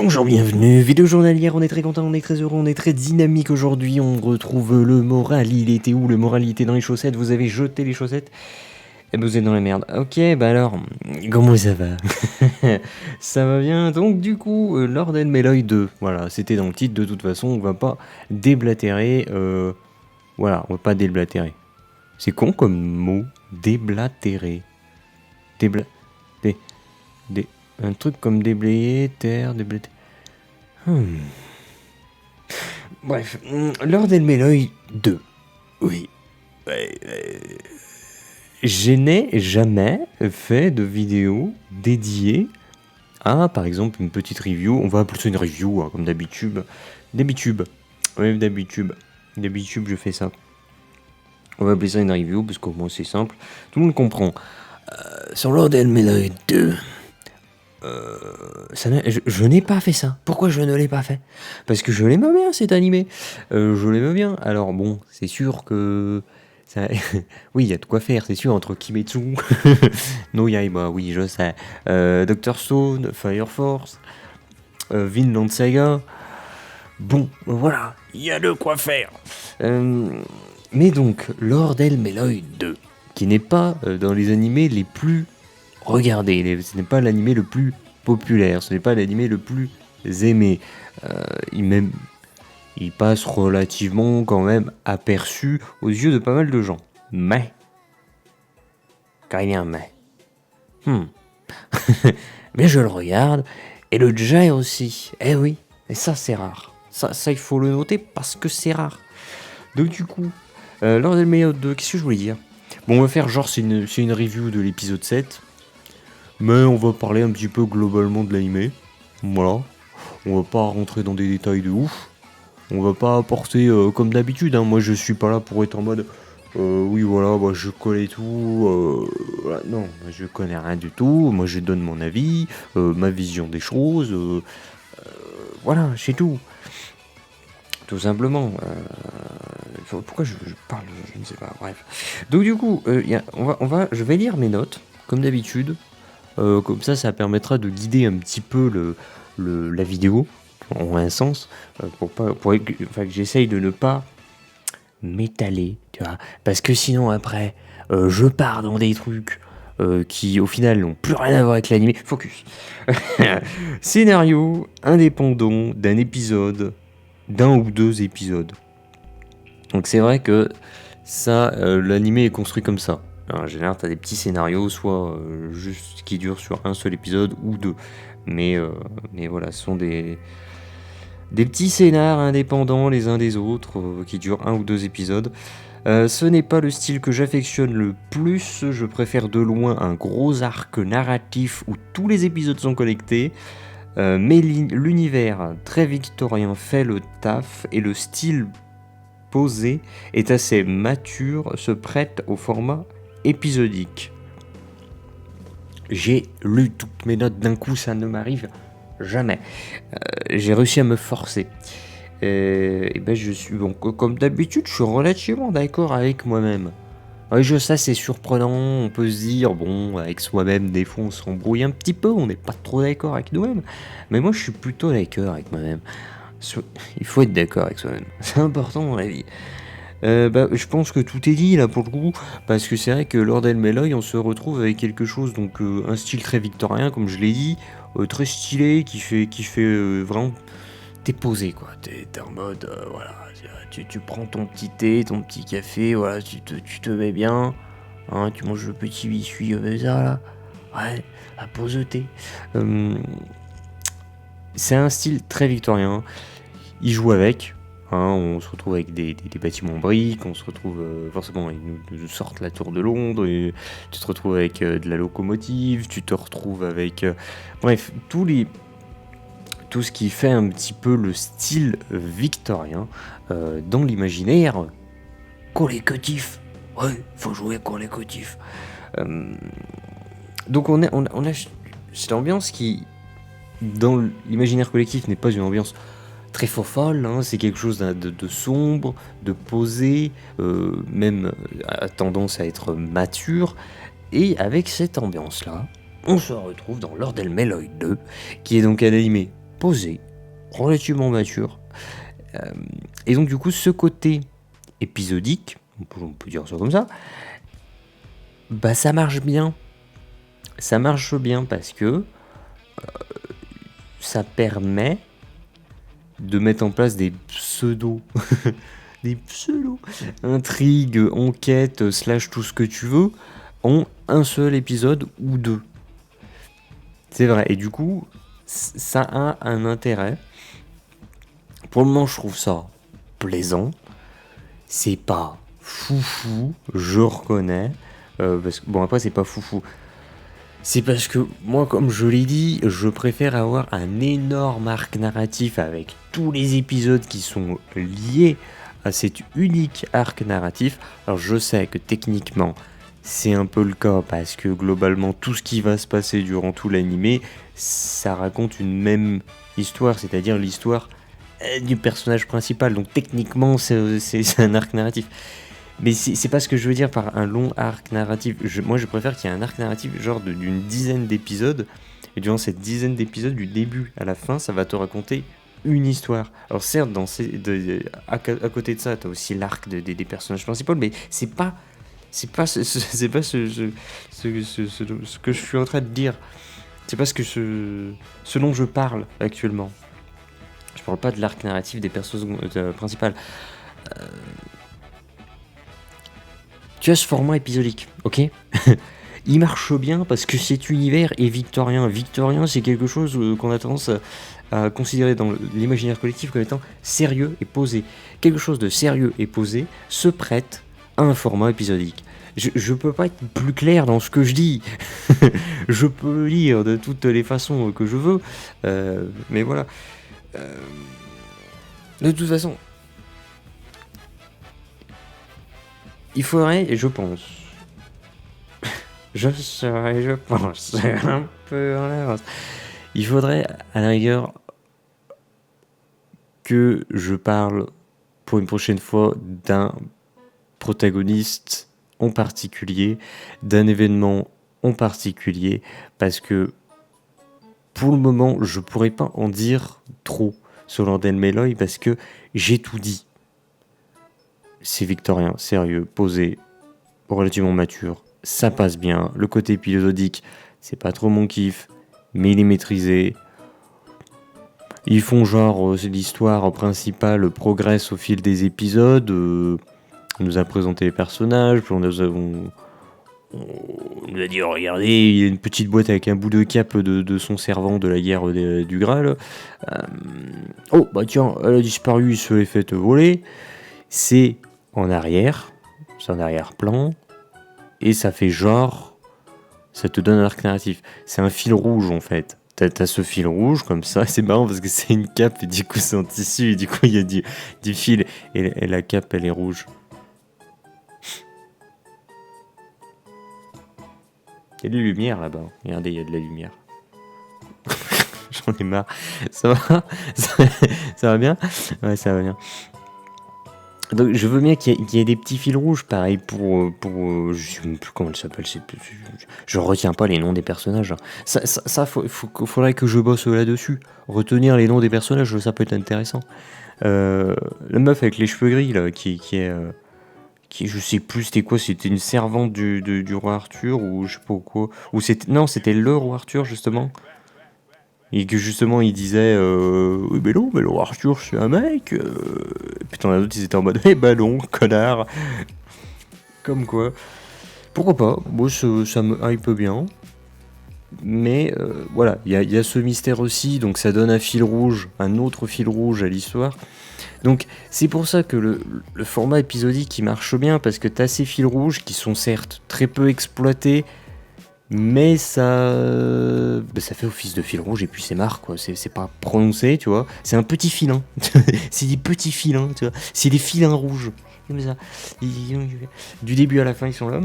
Bonjour, bienvenue, vidéo journalière, on est très content, on est très heureux, on est très dynamique aujourd'hui, on retrouve le moral, il était où le moral? Il était dans les chaussettes, vous avez jeté les chaussettes et vous êtes dans la merde. Ok, bah alors, comment ça va? Ça va bien, donc du coup, Lord and Meloy 2, voilà, c'était dans le titre, de toute façon, on va pas déblatérer, voilà, on va pas déblatérer. C'est con comme mot, déblatérer. Débla... Dé... Dé... Un truc comme déblayer, terre, déblatérer... Bref, Lord and Meloy 2. Oui. Je n'ai jamais fait de vidéo dédiée à, par exemple, une petite review. On va appeler ça une review, hein, comme d'habitude. D'habitude. Oui, d'habitude. D'habitude, je fais ça. On va appeler ça une review, parce qu'au moins c'est simple. Tout le monde comprend. Sur Lord and Meloy 2... je n'ai pas fait ça. Pourquoi je ne l'ai pas fait? Parce que je l'aimais bien cet animé. Je l'aimais bien. Alors bon, c'est sûr que... Ça... oui, il y a de quoi faire, c'est sûr, entre Kimetsu, No Yaiba, oui, je sais, Dr. Stone, Fire Force, Vinland Saga. Bon, voilà, il y a de quoi faire. Mais donc, Lord and Meloy 2, qui n'est pas dans les animés les plus... regardez, ce n'est pas l'animé le plus populaire, ce n'est pas l'animé le plus aimé. Il passe relativement quand même aperçu aux yeux de pas mal de gens. Mais, car il y a un mais. Mais je le regarde, et le Jai aussi. Eh oui, et ça c'est rare. Ça il faut le noter parce que c'est rare. Donc du coup, Lord and Meloy 2, qu'est-ce que je voulais dire? Bon, on va faire genre c'est une review de l'épisode 7. Mais on va parler un petit peu globalement de l'animé. Voilà. On va pas rentrer dans des détails de ouf. On va pas apporter comme d'habitude. Hein. Moi je suis pas là pour être en mode oui voilà, moi je connais tout. Voilà. Non, je connais rien du tout. Moi je donne mon avis, ma vision des choses. Voilà, c'est tout. Tout simplement. Pourquoi je parle? Je ne sais pas. Bref. Donc du coup, je vais lire mes notes, comme d'habitude. Comme ça permettra de guider un petit peu la vidéo, en un sens, que j'essaye de ne pas m'étaler, tu vois, parce que sinon après, je pars dans des trucs qui au final n'ont plus rien à voir avec l'anime. Focus. Scénario indépendant d'un épisode, d'un ou deux épisodes. Donc c'est vrai que ça, l'anime est construit comme ça. Alors, en général, tu as des petits scénarios, soit juste qui durent sur un seul épisode ou deux. Mais voilà, ce sont des petits scénars indépendants les uns des autres qui durent un ou deux épisodes. Ce n'est pas le style que j'affectionne le plus. Je préfère de loin un gros arc narratif où tous les épisodes sont connectés. Mais l'univers très victorien fait le taf et le style posé est assez mature, se prête au format épisodique. J'ai lu toutes mes notes d'un coup, ça ne m'arrive jamais. J'ai réussi à me forcer. Et ben je suis bon, comme d'habitude, je suis relativement d'accord avec moi-même. Oui, je sais, c'est surprenant, on peut se dire, bon, avec soi-même, des fois on s'embrouille un petit peu, on n'est pas trop d'accord avec nous-mêmes. Mais moi je suis plutôt d'accord avec moi-même. Il faut être d'accord avec soi-même, c'est important dans la vie. Je pense que tout est dit là pour le coup, parce que c'est vrai que Lord and Meloy, on se retrouve avec quelque chose, donc un style très victorien, comme je l'ai dit, très stylé, qui fait vraiment... T'es posé quoi, t'es en mode, voilà, tu prends ton petit thé, ton petit café, voilà, tu te mets bien, hein, tu manges le petit biscuit comme ça là, ouais, la pause de thé. C'est un style très victorien, il joue avec. Hein, on se retrouve avec des bâtiments en briques, on se retrouve forcément, ils nous sortent la tour de Londres, et tu te retrouves avec de la locomotive, tu te retrouves avec... bref, tout ce qui fait un petit peu le style victorien dans l'imaginaire collectif. Ouais, faut jouer collectif. Donc on a cette ambiance qui, dans l'imaginaire collectif, n'est pas une ambiance très folle, hein, c'est quelque chose de sombre, de posé, même a tendance à être mature. Et avec cette ambiance-là, on se retrouve dans Lord and Meloy 2, qui est donc un animé posé, relativement mature. Et donc du coup, ce côté épisodique, on peut dire ça comme ça, bah ça marche bien. Ça marche bien parce que ça permet de mettre en place des pseudo intrigues, enquêtes, slash tout ce que tu veux, en un seul épisode ou deux. C'est vrai. Et du coup, ça a un intérêt. Pour le moment, je trouve ça plaisant. C'est pas foufou, je reconnais. Parce que, bon, après, c'est pas foufou. C'est parce que moi, comme je l'ai dit, je préfère avoir un énorme arc narratif avec tous les épisodes qui sont liés à cet unique arc narratif. Alors je sais que techniquement, c'est un peu le cas parce que globalement, tout ce qui va se passer durant tout l'animé, ça raconte une même histoire, c'est-à-dire l'histoire du personnage principal. Donc techniquement, c'est un arc narratif. Mais c'est pas ce que je veux dire par un long arc narratif. Moi, je préfère qu'il y ait un arc narratif genre d'une dizaine d'épisodes. Et durant cette dizaine d'épisodes, du début à la fin, ça va te raconter une histoire. Alors certes, à côté de ça, t'as aussi l'arc des personnages principaux, mais c'est pas ce que je suis en train de dire. C'est pas ce dont je parle actuellement. Je parle pas de l'arc narratif des personnages principaux. Tu as ce format épisodique, ok? Il marche bien parce que cet univers est victorien. Victorien, c'est quelque chose qu'on a tendance à considérer dans l'imaginaire collectif comme étant sérieux et posé. Quelque chose de sérieux et posé se prête à un format épisodique. Je peux pas être plus clair dans ce que je dis. Je peux le lire de toutes les façons que je veux, mais voilà. De toute façon, il faudrait, je pense, je pense, un peu en avance. Il faudrait, à la rigueur, que je parle pour une prochaine fois d'un protagoniste en particulier, d'un événement en particulier, parce que pour le moment, je pourrais pas en dire trop sur Lord Elmeloy parce que j'ai tout dit. C'est victorien, sérieux, posé, relativement mature. Ça passe bien. Le côté épisodique, c'est pas trop mon kiff, mais il est maîtrisé. Ils font genre, l'histoire principale progresse au fil des épisodes. On nous a présenté les personnages, puis on nous a dit, oh, regardez, il y a une petite boîte avec un bout de cape de son servant de la guerre du Graal. Oh, bah tiens, elle a disparu, il se l'est fait voler. C'est en arrière, c'est en arrière-plan, et ça fait genre, ça te donne un arc narratif. C'est un fil rouge en fait. T'as ce fil rouge comme ça, c'est marrant parce que c'est une cape et du coup c'est en tissu et du coup il y a du fil et la cape elle est rouge. Il y a de la lumière là-bas, regardez, il y a de la lumière. J'en ai marre. Ça va ça va bien? Ouais, ça va bien. Donc je veux bien qu'il y ait des petits fils rouges, pareil pour je sais même plus comment elle s'appelle, je retiens pas les noms des personnages. Ça faudrait que je bosse là-dessus. Retenir les noms des personnages, ça peut être intéressant. La meuf avec les cheveux gris là, qui je sais plus c'était quoi, c'était une servante du roi Arthur ou je sais pas quoi, ou c'était le roi Arthur justement. Et que justement il disait oui mais non mais le roi Arthur c'est un mec et puis t'en as d'autres ils étaient en mode eh bah non connard. Comme quoi pourquoi pas, moi ça me hype bien, mais voilà il y a ce mystère aussi, donc ça donne un autre fil rouge à l'histoire. Donc c'est pour ça que le format épisodique il marche bien, parce que t'as ces fils rouges qui sont certes très peu exploités, mais ça fait office de fil rouge et puis c'est marre quoi, c'est pas prononcé, tu vois, c'est un petit filin. C'est des petits filins, tu vois, c'est des filins rouges comme ça, du début à la fin ils sont là,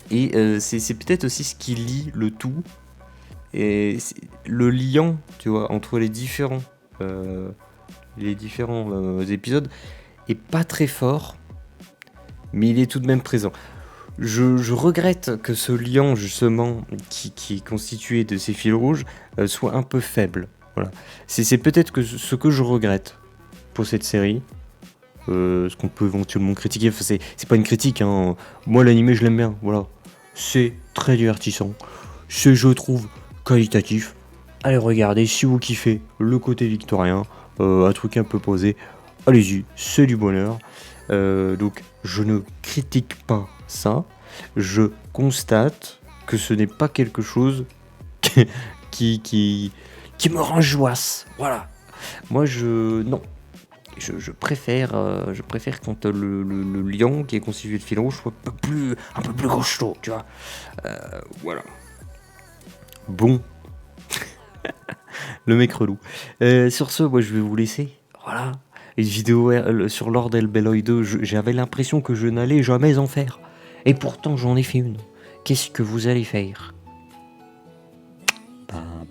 et c'est peut-être aussi ce qui lie le tout, et le lien, tu vois, entre les différents épisodes est pas très fort, mais il est tout de même présent. Je regrette que ce lien, justement, qui est constitué de ces fils rouges, soit un peu faible. Voilà. C'est peut-être que ce que je regrette pour cette série. Ce qu'on peut éventuellement critiquer. Enfin, c'est pas une critique, hein. Moi, l'animé, je l'aime bien. Voilà. C'est très divertissant. C'est, je trouve, qualitatif. Allez, regardez, si vous kiffez le côté victorien, un truc un peu posé, allez-y, c'est du bonheur. Donc, je ne critique pas ça. Je constate que ce n'est pas quelque chose qui me rend joasse. Voilà. Moi, non. Je préfère quand le lion qui est constitué de fil rouge soit un peu plus costaud, tu vois. Voilà. Bon, le mec relou. Sur ce, moi je vais vous laisser. Voilà. Une vidéo sur Lord Elbeloy 2, j'avais l'impression que je n'allais jamais en faire. Et pourtant j'en ai fait une. Qu'est-ce que vous allez faire?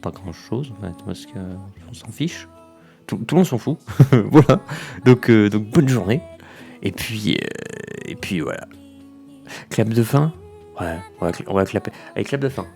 Pas grand chose, en fait, parce que on s'en fiche. Tout le monde s'en fout. Voilà. Donc bonne journée. Et puis voilà. Clap de fin. Ouais, on va clapper. Allez, clap de fin.